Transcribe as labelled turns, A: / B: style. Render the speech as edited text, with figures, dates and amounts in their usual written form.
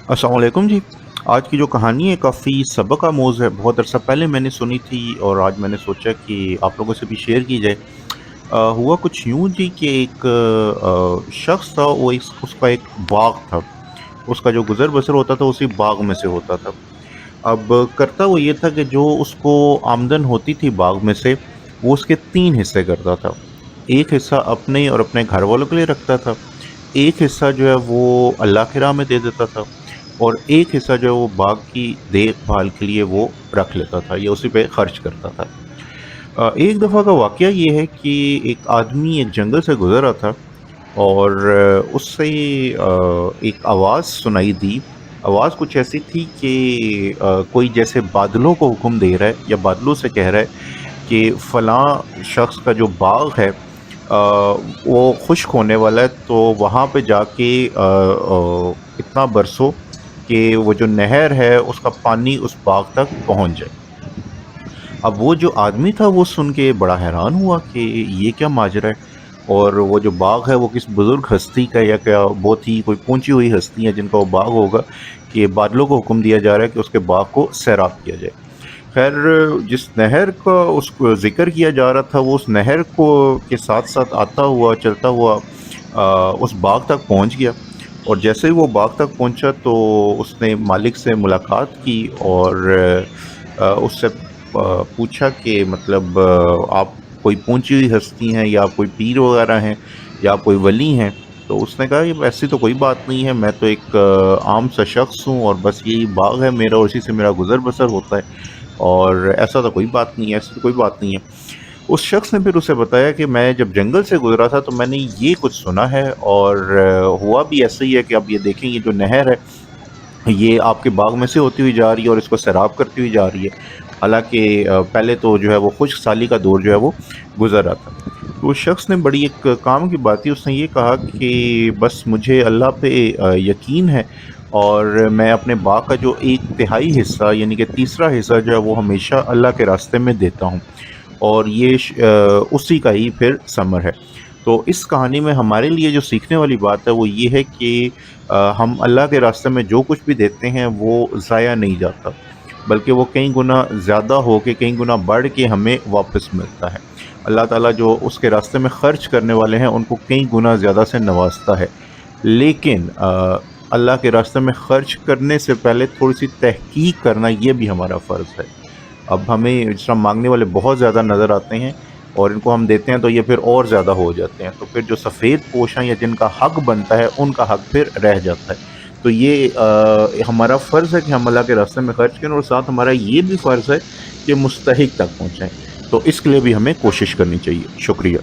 A: अस्सलाम वालेकुम जी। आज की जो कहानी है काफ़ी सबक आमोज़ है। बहुत अरसा पहले मैंने सुनी थी और आज मैंने सोचा कि आप लोगों से भी शेयर की जाए। हुआ कुछ यूँ जी कि एक शख़्स था, वो इस उसका एक बाग था। उसका जो गुज़र-बसर होता था उसी बाग में से होता था। अब करता वो ये था कि जो उसको आमदन होती थी बाग में से, वो उसके 3 हिस्से करता था। एक हिस्सा अपने और अपने घरवालों के लिए रखता था। एक हिस्सा जो है वो अल्लाह की राह में दे देता था और एक हिस्सा जो है वो बाग की देखभाल के लिए वो रख लेता था या उसी पे खर्च करता था। एक दफ़ा का वाक़या ये है कि एक आदमी एक जंगल से गुज़र रहा था और उससे एक आवाज़ सुनाई दी। आवाज़ कुछ ऐसी थी कि कोई जैसे बादलों को हुक्म दे रहा है या बादलों से कह रहा है कि फ़लाँ शख़्स का जो बाग है वो खुश्क होने वाला है, तो वहाँ पे जाके इतना बरसो कि वो जो नहर है उसका पानी उस बाग तक पहुँच जाए। अब वो जो आदमी था वो सुन के बड़ा हैरान हुआ कि ये क्या माजरा है, और वो जो बाग है वो किस बुजुर्ग हस्ती का या क्या बहुत ही कोई पहुंची हुई हस्ती है जिनका वो बाग होगा कि बादलों को हुक्म दिया जा रहा है कि उसके बाग को सैराब किया जाए। खैर, जिस नहर का उसको जिक्र किया जा रहा था वो उस नहर को के साथ साथ आता हुआ चलता हुआ उस बाग तक पहुंच गया। और जैसे ही वो बाग तक पहुंचा तो उसने मालिक से मुलाकात की और उससे पूछा कि मतलब आप कोई पहुंची हुई हस्ती हैं या आप कोई पीर वगैरह हैं या आप कोई वली हैं। तो उसने कहा ये ऐसी तो कोई बात नहीं है, मैं तो एक आम सा शख्स हूँ और बस यही बाग है मेरा और इसी से मेरा गुजर बसर होता है, और ऐसा तो कोई बात नहीं है, ऐसी तो कोई बात नहीं है। उस शख्स ने फिर उसे बताया कि मैं जब जंगल से गुजरा था तो मैंने ये कुछ सुना है और हुआ भी ऐसा ही है कि अब ये देखें, ये जो नहर है ये आपके बाग में से होती हुई जा रही है और इसको सैराब करती हुई जा रही है। हालाँकि पहले तो जो है वो खुश्क साली का दौर जो है वो गुज़र रहा था। तो उस शख्स ने बड़ी एक काम की बात की, उसने ये कहा कि बस मुझे अल्लाह पे यकीन है और मैं अपने बाग का जो 1/3 हिस्सा यानी कि तीसरा हिस्सा जो है वो हमेशा अल्लाह के रास्ते में देता हूँ, और ये उसी का ही फिर समर है। तो इस कहानी में हमारे लिए जो सीखने वाली बात है वो ये है कि हम अल्लाह के रास्ते में जो कुछ भी देते हैं वो ज़ाया नहीं जाता, बल्कि वो कई गुना ज़्यादा हो के कई गुना बढ़ के हमें वापस मिलता है। अल्लाह ताला जो उसके रास्ते में ख़र्च करने वाले हैं उनको कई गुना ज़्यादा से नवाज़ता है। लेकिन अल्लाह के रास्ते में ख़र्च करने से पहले थोड़ी-सी तहक़ीक़ करना ये भी हमारा फ़र्ज़ है। अब हमें जिस तरह माँगने वाले बहुत ज़्यादा नज़र आते हैं और इनको हम देते हैं तो ये फिर और ज़्यादा हो जाते हैं। तो फिर जो सफ़ेद पोश हैं या जिनका हक़ बनता है, उनका हक़ फिर रह जाता है। तो ये हमारा फ़र्ज़ है कि हम अल्लाह के रास्ते में ख़र्च करें और साथ हमारा ये भी फ़र्ज़ है कि मुस्तहिक तक पहुँचाएँ। तो इसके लिए भी हमें कोशिश करनी चाहिए। शुक्रिया।